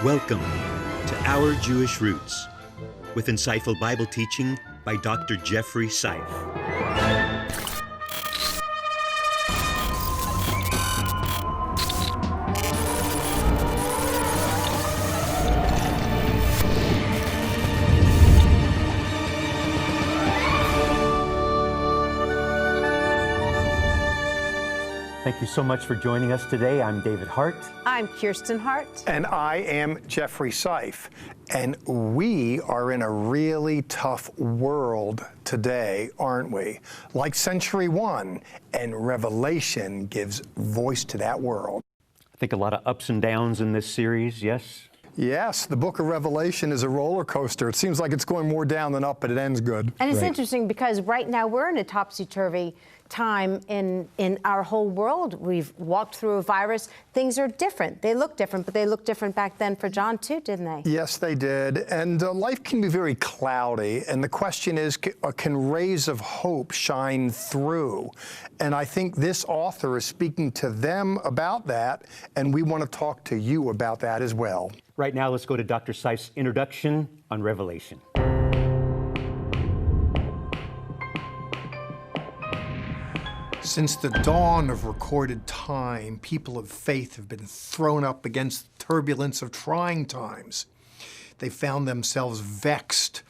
Welcome to Our Jewish Roots, with insightful Bible teaching by Dr. Jeffrey Seif. Thank you so much for joining us today. I'm David Hart. I'm Kirsten Hart. And I am Jeffrey Seif. And we are in a really tough world today, aren't we? Like Century 1, and Revelation gives voice to that world. I think a lot of ups and downs in this series, yes? Yes, the book of Revelation is a roller coaster. It seems like it's going more down than up, but it ends good. And it's interesting because right now we're in a topsy-turvy time in our whole world. We've walked through a virus. Things are different. They look different, but they looked different back then for John too, didn't they? Yes, they did. And life can be very cloudy. And the question is, can rays of hope shine through? And I think this author is speaking to them about that. And we want to talk to you about that as well. Right now, let's go to Dr. Seif's introduction on Revelation. Since the dawn of recorded time, people of faith have been thrown up against the turbulence of trying times. They found themselves vexed,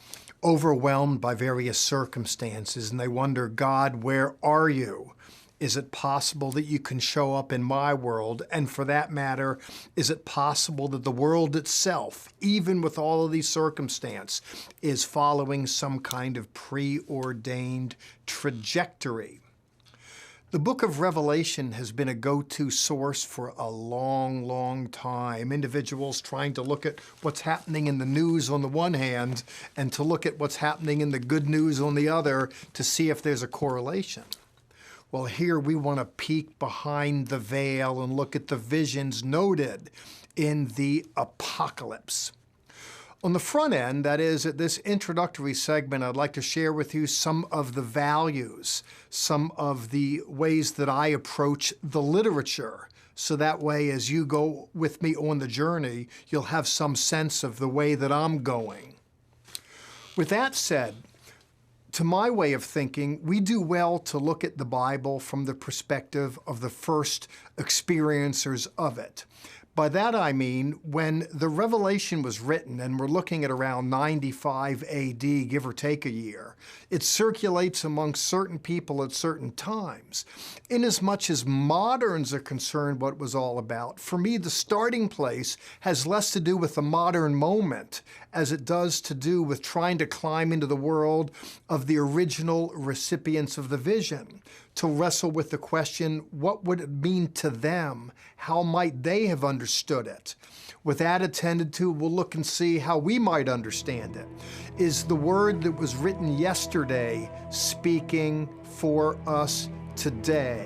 overwhelmed by various circumstances, and they wonder, God, where are you? Is it possible that you can show up in my world? And for that matter, is it possible that the world itself, even with all of these circumstances, is following some kind of preordained trajectory? The book of Revelation has been a go-to source for a long, long time. Individuals trying to look at what's happening in the news on the one hand and to look at what's happening in the good news on the other to see if there's a correlation. Well, here we want to peek behind the veil and look at the visions noted in the apocalypse. On the front end, that is, at this introductory segment, I'd like to share with you some of the values, some of the ways that I approach the literature. So that way, as you go with me on the journey, you'll have some sense of the way that I'm going. With that said, to my way of thinking, we do well to look at the Bible from the perspective of the first experiencers of it. By that I mean, when the Revelation was written, and we're looking at around 95 AD, give or take a year, it circulates among certain people at certain times. Inasmuch as moderns are concerned what it was all about, for me the starting place has less to do with the modern moment as it does to do with trying to climb into the world of the original recipients of the vision, to wrestle with the question, what would it mean to them? How might they have understood it? With that attended to, we'll look and see how we might understand it. Is the word that was written yesterday speaking for us today?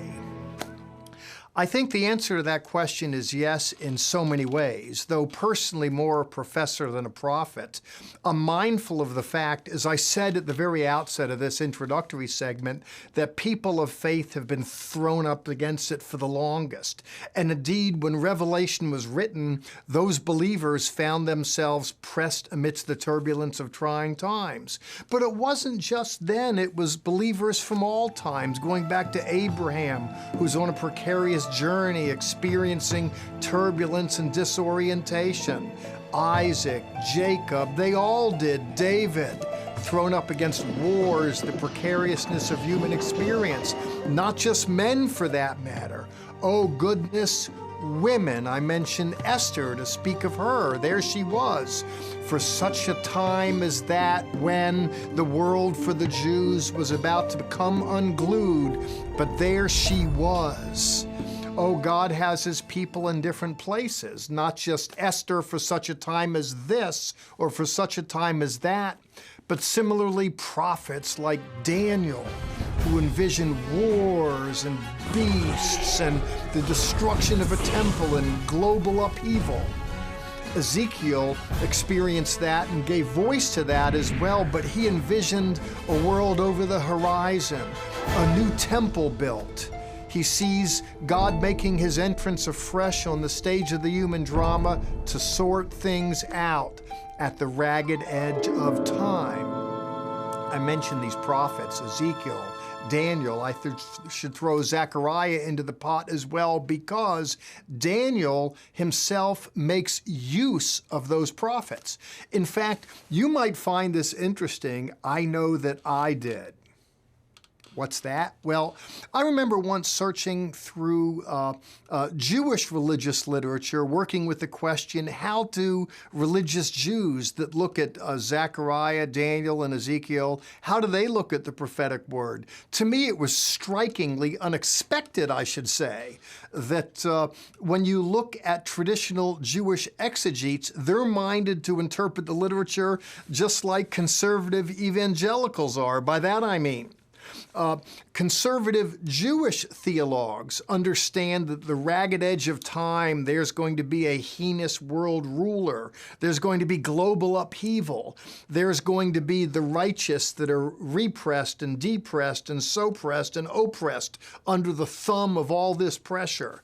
I think the answer to that question is yes in so many ways, though personally more a professor than a prophet. I'm mindful of the fact, as I said at the very outset of this introductory segment, that people of faith have been thrown up against it for the longest. And indeed, when Revelation was written, those believers found themselves pressed amidst the turbulence of trying times. But it wasn't just then, it was believers from all times, going back to Abraham, who's on a precarious journey experiencing turbulence and disorientation. Isaac, Jacob, they all did. David, thrown up against wars, the precariousness of human experience. Not just men for that matter. Oh goodness, women. I mentioned Esther to speak of her. There she was. For such a time as that, when the world for the Jews was about to become unglued, but there she was. Oh, God has his people in different places, not just Esther for such a time as this or for such a time as that, but similarly prophets like Daniel, who envisioned wars and beasts and the destruction of a temple and global upheaval. Ezekiel experienced that and gave voice to that as well, but he envisioned a world over the horizon, a new temple built. He sees God making his entrance afresh on the stage of the human drama to sort things out at the ragged edge of time. I mentioned these prophets, Ezekiel, Daniel. I should throw Zechariah into the pot as well, because Daniel himself makes use of those prophets. In fact, you might find this interesting. I know that I did. What's that? Well, I remember once searching through Jewish religious literature, working with the question, how do religious Jews that look at Zechariah, Daniel, and Ezekiel, how do they look at the prophetic word? To me, it was strikingly unexpected, I should say, that when you look at traditional Jewish exegetes, they're minded to interpret the literature just like conservative evangelicals are. By that I mean, conservative Jewish theologues understand that the ragged edge of time, there's going to be a heinous world ruler. There's going to be global upheaval. There's going to be the righteous that are repressed and depressed and suppressed and oppressed under the thumb of all this pressure.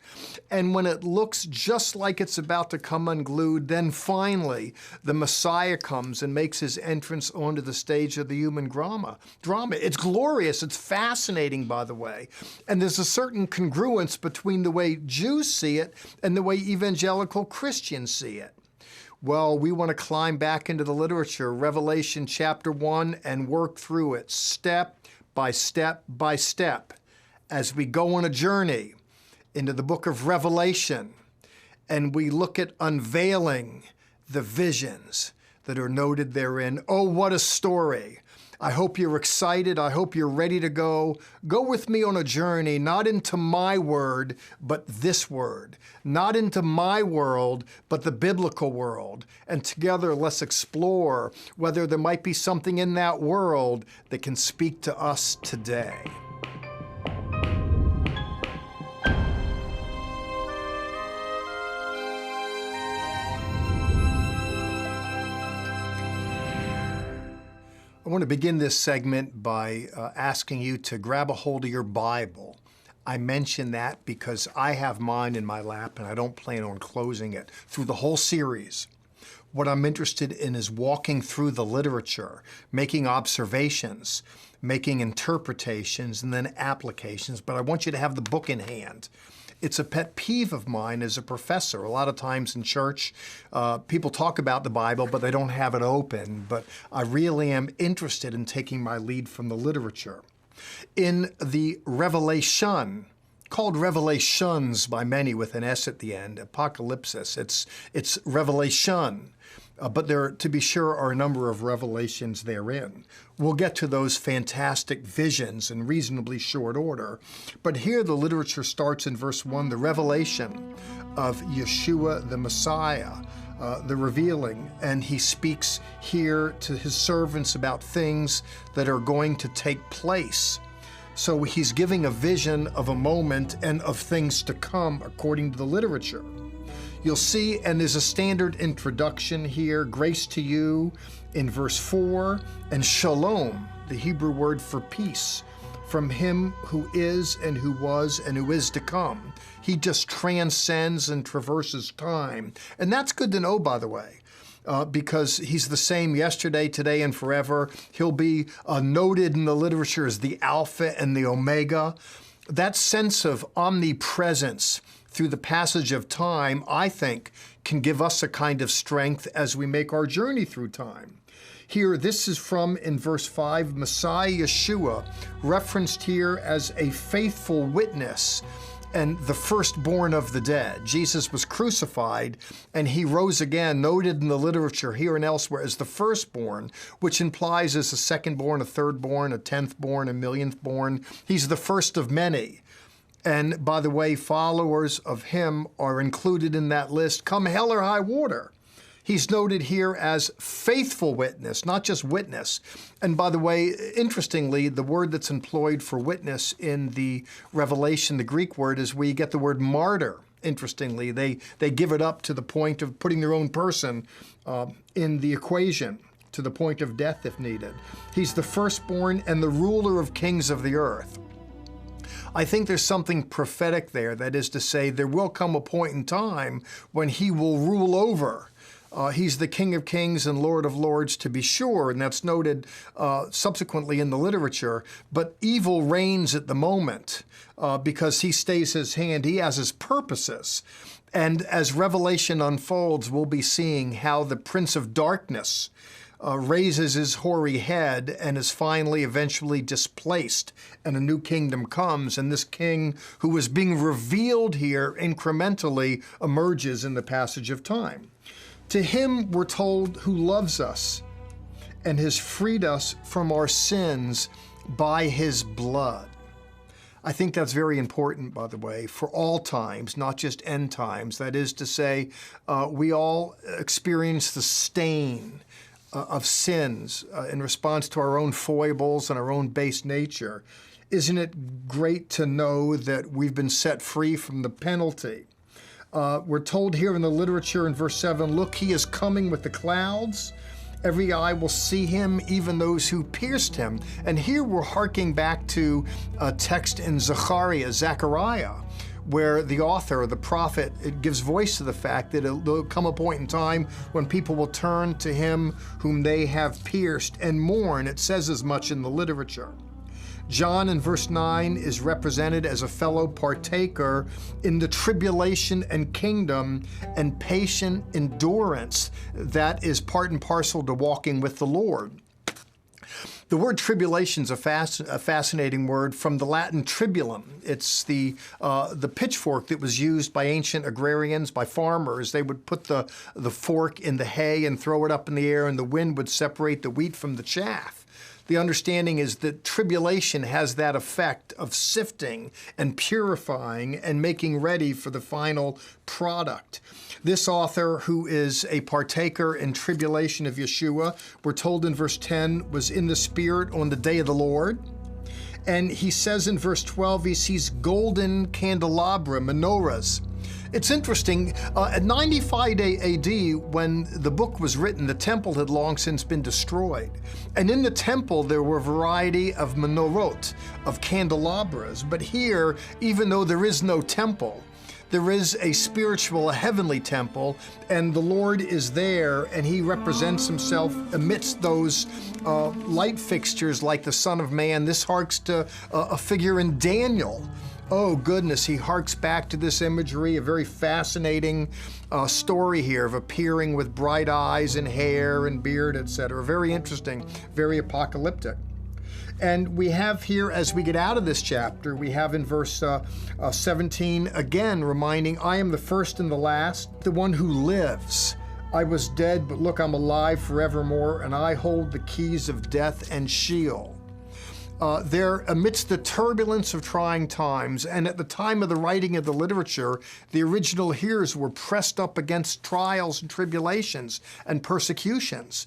And when it looks just like it's about to come unglued, then finally the Messiah comes and makes his entrance onto the stage of the human drama. It's glorious. It's fascinating, by the way. And there's a certain congruence between the way Jews see it and the way evangelical Christians see it. Well, we want to climb back into the literature, Revelation chapter 1, and work through it step by step by step as we go on a journey into the book of Revelation, and we look at unveiling the visions that are noted therein. Oh, what a story. I hope you're excited. I hope you're ready to go. Go with me on a journey, not into my word, but this word. Not into my world, but the biblical world. And together, let's explore whether there might be something in that world that can speak to us today. I want to begin this segment by asking you to grab a hold of your Bible. I mention that because I have mine in my lap and I don't plan on closing it through the whole series. What I'm interested in is walking through the literature, making observations, making interpretations, and then applications, but I want you to have the book in hand. It's a pet peeve of mine as a professor. A lot of times in church, people talk about the Bible, but they don't have it open. But I really am interested in taking my lead from the literature. In the Revelation, called Revelations by many with an S at the end, Apocalypsis, it's Revelation. But there, to be sure, are a number of revelations therein. We'll get to those fantastic visions in reasonably short order. But here the literature starts in verse 1, the revelation of Yeshua the Messiah, the revealing. And he speaks here to his servants about things that are going to take place. So he's giving a vision of a moment and of things to come according to the literature. You'll see, and there's a standard introduction here, grace to you in verse 4, and shalom, the Hebrew word for peace, from him who is and who was and who is to come. He just transcends and traverses time. And that's good to know, by the way, because he's the same yesterday, today, and forever. He'll be noted in the literature as the Alpha and the Omega. That sense of omnipresence through the passage of time, I think, can give us a kind of strength as we make our journey through time. Here, this is from, in verse 5, Messiah Yeshua, referenced here as a faithful witness and the firstborn of the dead. Jesus was crucified and he rose again, noted in the literature here and elsewhere as the firstborn, which implies as a secondborn, a thirdborn, a 10th born, a millionth born. He's the first of many. And by the way, followers of him are included in that list, come hell or high water. He's noted here as faithful witness, not just witness. And by the way, interestingly, the word that's employed for witness in the Revelation, the Greek word, is where you get the word martyr. Interestingly, they give it up to the point of putting their own person in the equation, to the point of death if needed. He's the firstborn and the ruler of kings of the earth. I think there's something prophetic there. That is to say, there will come a point in time when he will rule over. He's the King of Kings and Lord of Lords, to be sure, and that's noted subsequently in the literature. But evil reigns at the moment because he stays his hand. He has his purposes. And as Revelation unfolds, we'll be seeing how the Prince of Darkness raises his hoary head and is finally eventually displaced, and a new kingdom comes. And this king, who is being revealed here incrementally, emerges in the passage of time. To him, we're told, who loves us and has freed us from our sins by his blood. I think that's very important, by the way, for all times, not just end times. That is to say, we all experience the stain of sins in response to our own foibles and our own base nature. Isn't it great to know that we've been set free from the penalty? We're told here in the literature in verse 7, look, he is coming with the clouds. Every eye will see him, even those who pierced him. And here we're harking back to a text in Zechariah, where the author, the prophet, it gives voice to the fact that there'll come a point in time when people will turn to him whom they have pierced and mourn. It says as much in the literature. John in verse 9 is represented as a fellow partaker in the tribulation and kingdom and patient endurance that is part and parcel to walking with the Lord. The word tribulation is a fascinating word from the Latin tribulum. It's the pitchfork that was used by ancient agrarians, by farmers. They would put the fork in the hay and throw it up in the air, and the wind would separate the wheat from the chaff. The understanding is that tribulation has that effect of sifting and purifying and making ready for the final product. This author, who is a partaker in tribulation of Yeshua, we're told in verse 10, was in the Spirit on the day of the Lord. And he says in verse 12, he sees golden candelabra, menorahs. It's interesting, at 95 AD, when the book was written, the temple had long since been destroyed. And in the temple, there were a variety of menorot, of candelabras. But here, even though there is no temple, there is a spiritual, a heavenly temple, and the Lord is there, and he represents himself amidst those light fixtures like the Son of Man. This harks to a figure in Daniel. Oh goodness, he harks back to this imagery, a very fascinating story here of appearing with bright eyes and hair and beard, etc. Very interesting, very apocalyptic. And we have here, as we get out of this chapter, we have in verse 17, again reminding, I am the first and the last, the one who lives. I was dead, but look, I'm alive forevermore, and I hold the keys of death and Sheol. There, amidst the turbulence of trying times, and at the time of the writing of the literature, the original hearers were pressed up against trials and tribulations and persecutions.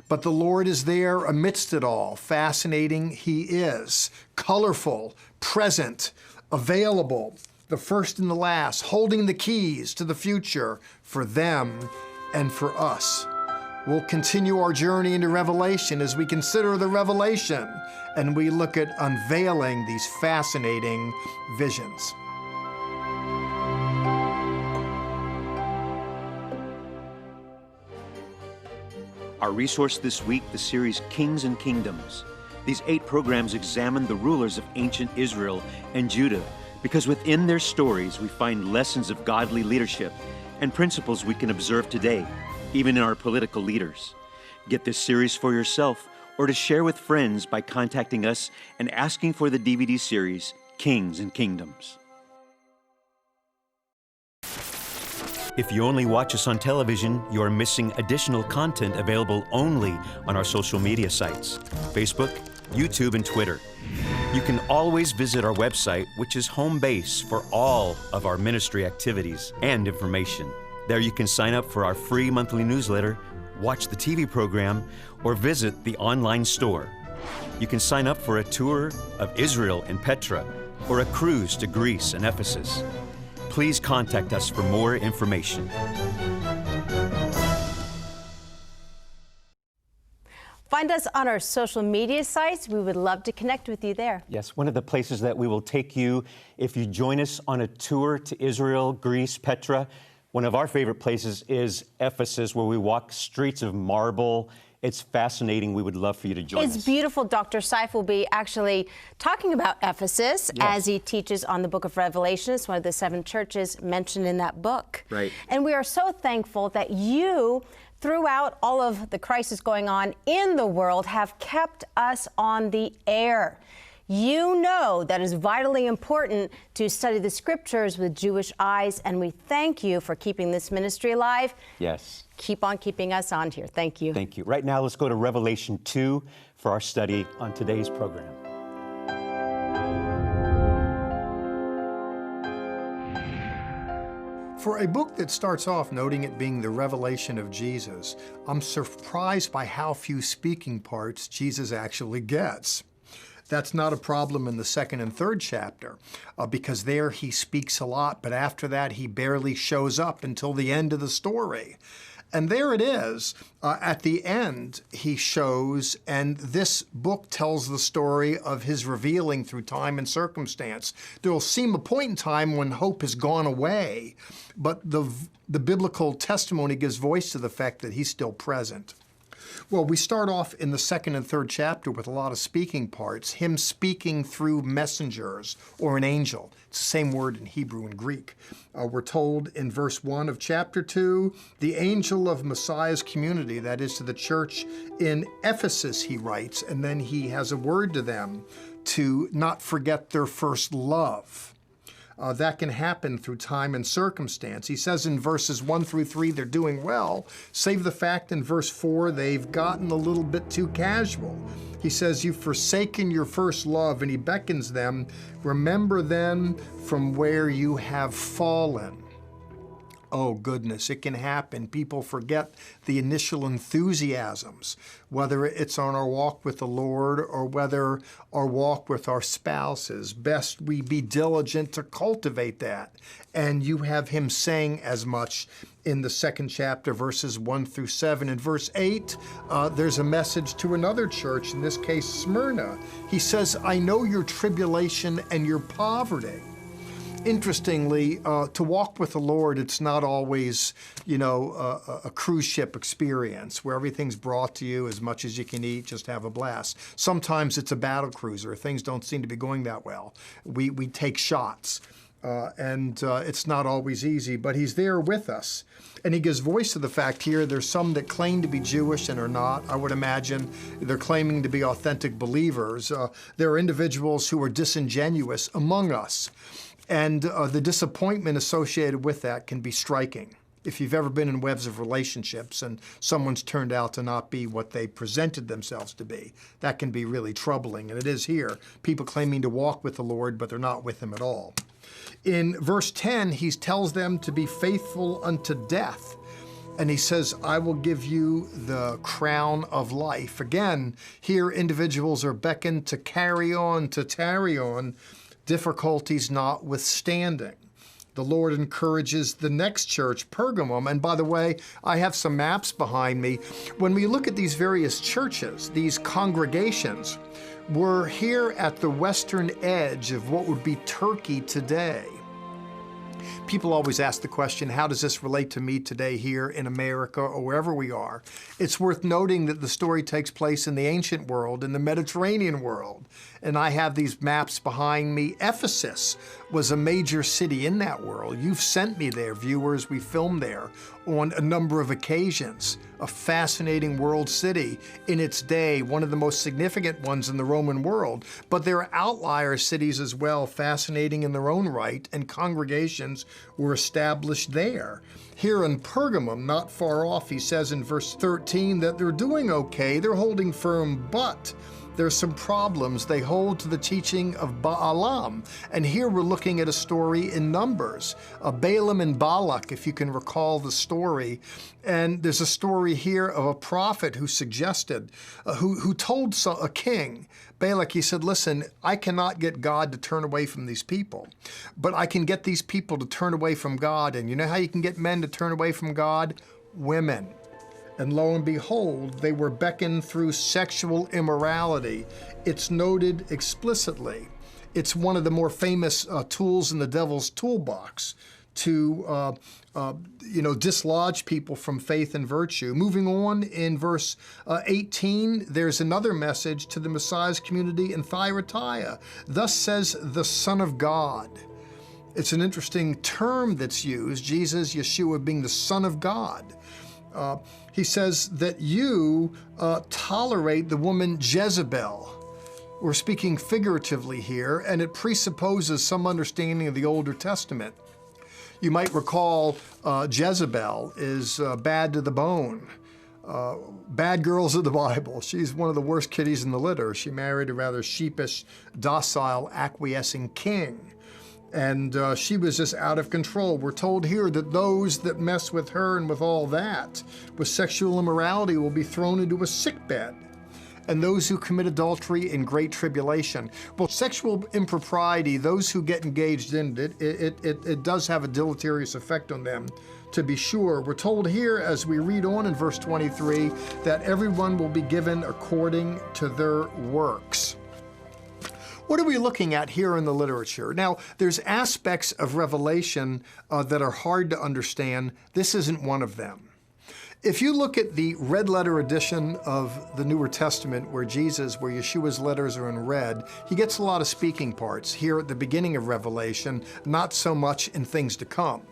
But the Lord is there amidst it all. Fascinating he is, colorful, present, available, the first and the last, holding the keys to the future for them and for us. We'll continue our journey into Revelation as we consider the revelation and we look at unveiling these fascinating visions. Our resource this week, the series Kings and Kingdoms. These 8 programs examine the rulers of ancient Israel and Judah, because within their stories we find lessons of godly leadership and principles we can observe today, even in our political leaders. Get this series for yourself or to share with friends by contacting us and asking for the DVD series, Kings and Kingdoms. If you only watch us on television, you are missing additional content available only on our social media sites, Facebook, YouTube, and Twitter. You can always visit our website, which is home base for all of our ministry activities and information. There you can sign up for our free monthly newsletter, watch the TV program, or visit the online store. You can sign up for a tour of Israel and Petra, or a cruise to Greece and Ephesus. Please contact us for more information. Find us on our social media sites. We would love to connect with you there. Yes, one of the places that we will take you if you join us on a tour to Israel, Greece, Petra. One of our favorite places is Ephesus, where we walk streets of marble. It's fascinating. We would love for you to join us. It's beautiful. Dr. Seif will be actually talking about Ephesus as he teaches on the book of Revelation. It's one of the 7 churches mentioned in that book. Right. And we are so thankful that you, throughout all of the crisis going on in the world, have kept us on the air. You know that is vitally important to study the scriptures with Jewish eyes, and we thank you for keeping this ministry alive. Yes. Keep on keeping us on here. Thank you. Thank you. Right now, let's go to Revelation 2 for our study on today's program. For a book that starts off noting it being the revelation of Jesus, I'm surprised by how few speaking parts Jesus actually gets. That's not a problem in the 2nd and 3rd chapter, because there he speaks a lot, but after that he barely shows up until the end of the story. And there it is. At the end, he shows, and this book tells the story of his revealing through time and circumstance. There will seem a point in time when hope has gone away, but the biblical testimony gives voice to the fact that he's still present. Well, we start off in the 2nd and 3rd chapter with a lot of speaking parts, him speaking through messengers or an angel. It's the same word in Hebrew and Greek. We're told in verse 1 of chapter 2, the angel of Messiah's community, that is to the church in Ephesus, he writes, and then he has a word to them to not forget their first love. That can happen through time and circumstance. He says in verses 1 through 3 they're doing well, save the fact in verse 4 they've gotten a little bit too casual. He says, you've forsaken your first love, and he beckons them, remember then from where you have fallen. Oh, goodness, it can happen. People forget the initial enthusiasms, whether it's on our walk with the Lord or whether our walk with our spouses. Best we be diligent to cultivate that. And you have him saying as much in the 2nd chapter, verses 1 through 7. In verse 8, there's a message to another church, in this case, Smyrna. He says, I know your tribulation and your poverty. Interestingly, to walk with the Lord, it's not always, a cruise ship experience where everything's brought to you as much as you can eat, just have a blast. Sometimes it's a battle cruiser. Things don't seem to be going that well. We take shots, and it's not always easy, but he's there with us. And he gives voice to the fact here, there's some that claim to be Jewish and are not. I would imagine they're claiming to be authentic believers. There are individuals who are disingenuous among us. And the disappointment associated with that can be striking. If you've ever been in webs of relationships and someone's turned out to not be what they presented themselves to be, that can be really troubling. And it is here. People claiming to walk with the Lord, but they're not with him at all. In verse 10, he tells them to be faithful unto death. And he says, I will give you the crown of life. Again, here individuals are beckoned to carry on, to tarry on, difficulties notwithstanding. The Lord encourages the next church, Pergamos. And by the way, I have some maps behind me. When we look at these various churches, these congregations, we're here at the western edge of what would be Turkey today. People always ask the question, how does this relate to me today here in America or wherever we are? It's worth noting that the story takes place in the ancient world, in the Mediterranean world. And I have these maps behind me. Ephesus was a major city in that world. You've sent me there, viewers. We filmed there on a number of occasions. A fascinating world city in its day, one of the most significant ones in the Roman world. But there are outlier cities as well, fascinating in their own right, and congregations were established there. Here in Pergamos, not far off, he says in verse 13 that they're doing okay, they're holding firm, but there's some problems. They hold to the teaching of Balaam. And here we're looking at a story in Numbers, Balaam and Balak, if you can recall the story. And there's a story here of a prophet who suggested, who told a king, Balak, he said, listen, I cannot get God to turn away from these people, but I can get these people to turn away from God. And you know how you can get men to turn away from God? Women. And lo and behold, they were beckoned through sexual immorality. It's noted explicitly. It's one of the more famous tools in the devil's toolbox to dislodge people from faith and virtue. Moving on in verse 18, there's another message to the Messiah's community in Thyatira. Thus says the Son of God. It's an interesting term that's used, Jesus, Yeshua being the Son of God. He says that you tolerate the woman Jezebel. We're speaking figuratively here, and it presupposes some understanding of the Older Testament. You might recall Jezebel is bad to the bone. Bad girls of the Bible. She's one of the worst kitties in the litter. She married a rather sheepish, docile, acquiescing king. And she was just out of control. We're told here that those that mess with her and with all that, with sexual immorality, will be thrown into a sickbed. And those who commit adultery in great tribulation. Well, sexual impropriety, those who get engaged in it, it does have a deleterious effect on them, to be sure. We're told here, as we read on in verse 23, that everyone will be given according to their works. What are we looking at here in the literature? Now, there's aspects of Revelation that are hard to understand. This isn't one of them. If you look at the red letter edition of the Newer Testament, where Yeshua's letters are in red, he gets a lot of speaking parts here at the beginning of Revelation, not so much in things to come.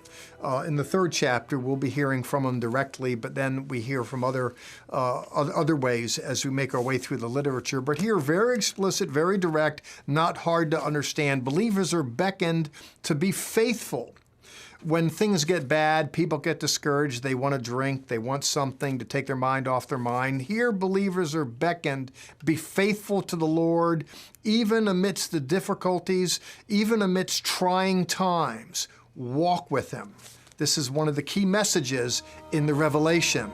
In the 3rd chapter, we'll be hearing from him directly, but then we hear from other ways as we make our way through the literature. But here, very explicit, very direct, not hard to understand. Believers are beckoned to be faithful. When things get bad, people get discouraged, they want to drink, they want something to take their mind off their mind. Here, believers are beckoned, be faithful to the Lord, even amidst the difficulties, even amidst trying times. Walk with Him. This is one of the key messages in the Revelation.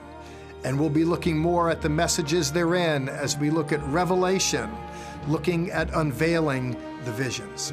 And we'll be looking more at the messages therein as we look at Revelation, looking at unveiling the visions.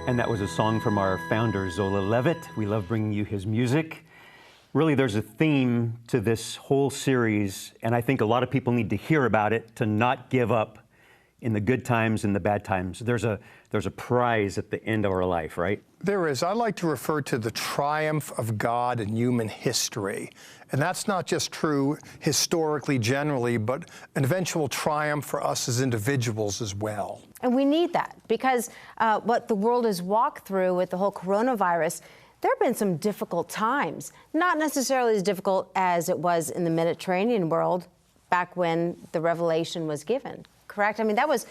And that was a song from our founder, Zola Levitt. We love bringing you his music. Really, there's a theme to this whole series, and I think a lot of people need to hear about it, to not give up in the good times and the bad times. There's a prize at the end of our life, right? There is. I like to refer to the triumph of God in human history. And that's not just true historically, generally, but an eventual triumph for us as individuals as well. And we need that because what the world has walked through with the whole coronavirus, there have been some difficult times. Not necessarily as difficult as it was in the Mediterranean world back when the revelation was given. Correct? I mean, that was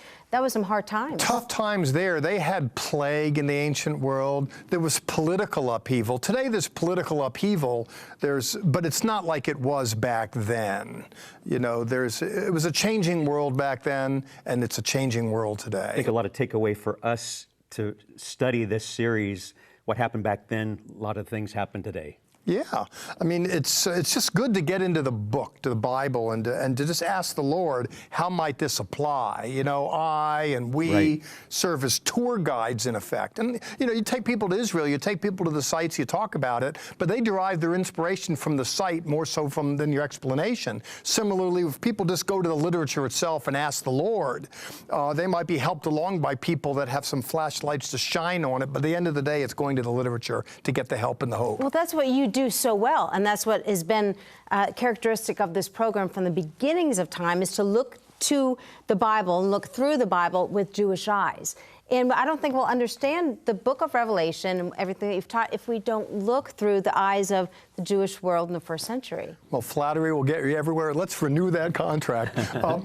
some hard times. Tough times there. They had plague in the ancient world. There was political upheaval. Today there's political upheaval, but it's not like it was back then. You know, it was a changing world back then, and it's a changing world today. I think a lot of takeaway for us to study this series. What happened back then, a lot of things happen today. Yeah, I mean, it's just good to get into the book, to the Bible, and to just ask the Lord, how might this apply? You know, I and we serve as tour guides, in effect. And, you know, you take people to Israel, you take people to the sites, you talk about it, but they derive their inspiration from the site more so than your explanation. Similarly, if people just go to the literature itself and ask the Lord, they might be helped along by people that have some flashlights to shine on it, but at the end of the day, it's going to the literature to get the help and the hope. Well, that's what you do so well, and that's what has been characteristic of this program from the beginnings of time, is to look to the Bible and look through the Bible with Jewish eyes. And I don't think we'll understand the book of Revelation and everything that you've taught if we don't look through the eyes of the Jewish world in the first century. Well, flattery will get you everywhere. Let's renew that contract.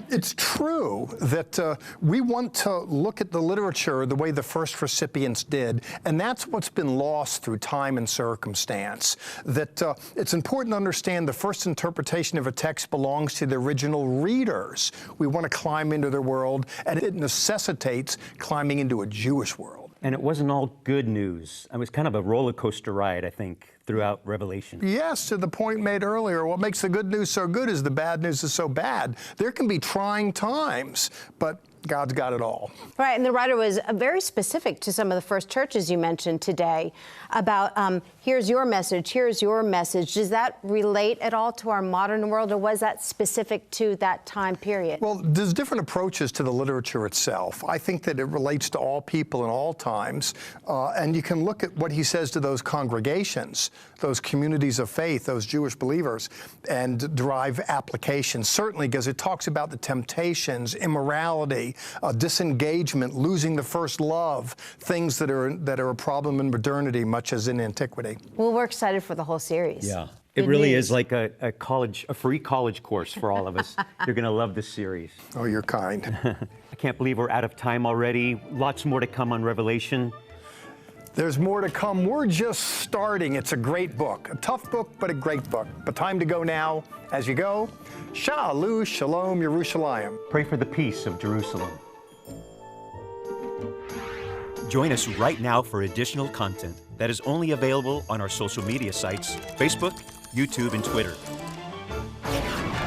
It's true that we want to look at the literature the way the first recipients did, and that's what's been lost through time and circumstance. That it's important to understand the first interpretation of a text belongs to the original readers. We want to climb into their world, and it necessitates climbing into a Jewish world. And it wasn't all good news. It was kind of a roller coaster ride, I think, throughout Revelation. Yes, to the point made earlier, what makes the good news so good is the bad news is so bad. There can be trying times, but God's got it all. Right, and the writer was very specific to some of the first churches you mentioned today about here's your message, here's your message. Does that relate at all to our modern world, or was that specific to that time period? Well, there's different approaches to the literature itself. I think that it relates to all people in all times, and you can look at what he says to those congregations, those communities of faith, those Jewish believers, and derive applications, certainly because it talks about the temptations, immorality, disengagement, losing the first love, things that are a problem in modernity, much as in antiquity. Well, we're excited for the whole series. Yeah. It really is like a free college course for all of us. You're going to love this series. Oh, you're kind. I can't believe we're out of time already. Lots more to come on Revelation. There's more to come. We're just starting. It's a great book. A tough book, but a great book. But time to go now. As you go, Shalom, Shalom, Yerushalayim. Pray for the peace of Jerusalem. Join us right now for additional content that is only available on our social media sites, Facebook, YouTube, and Twitter.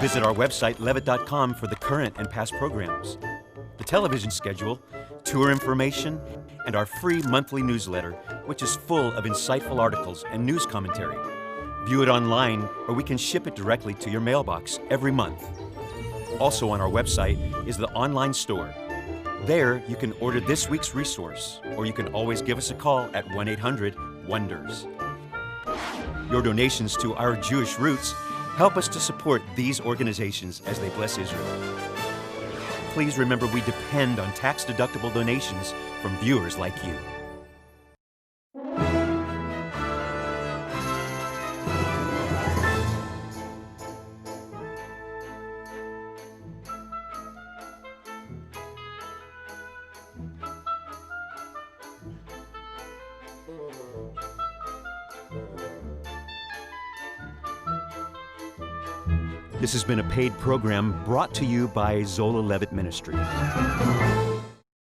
Visit our website, levitt.com, for the current and past programs, the television schedule, tour information, and our free monthly newsletter, which is full of insightful articles and news commentary. View it online, or we can ship it directly to your mailbox every month. Also on our website is the online store. There, you can order this week's resource, or you can always give us a call at 1-800-WONDERS. Your donations to Our Jewish Roots help us to support these organizations as they bless Israel. Please remember we depend on tax-deductible donations from viewers like you. This has been a paid program brought to you by Zola Levitt Ministry.